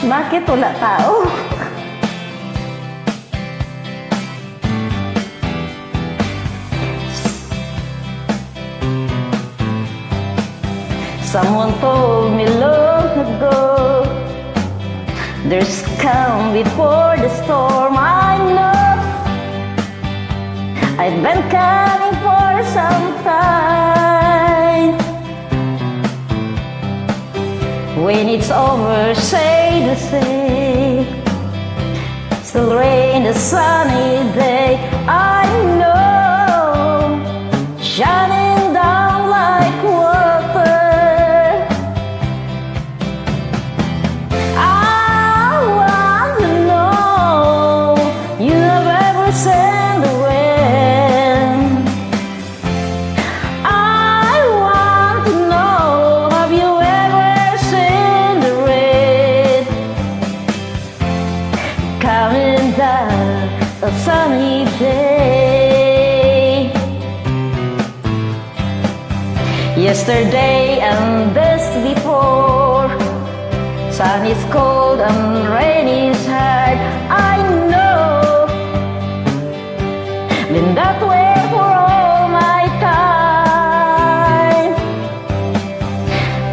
Bakit wala tao? Someone told me long ago, there's calm before the storm. I know I've been coming for some time. When it's over, say the same. Still rain a sunny day. I know, shining down like water. I want to know you have ever seen the wind. I want to know, have you ever seen the rain coming down a sunny day? Yesterday and this before, sun is cold and rain is hard. I know, been that way for all my time.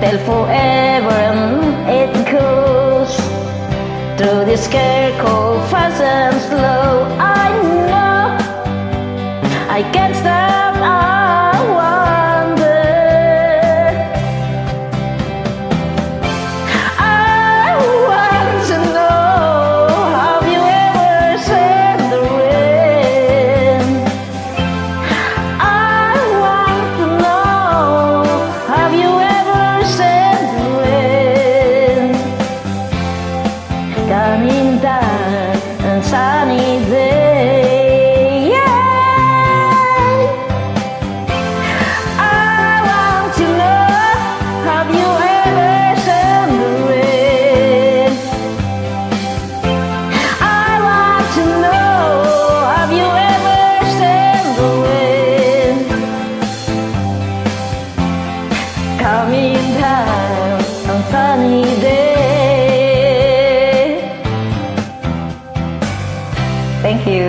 Till forever and it goes through this scared, cold, fast and slow. I know I can't stop, I wonder. I want to know, have you ever seen the rain? I want to know, have you ever seen the rain coming down on sunny day? Yeah. I want to know, have you ever seen the rain? I want to know, have you ever seen the rain coming down on sunny day? Thank you.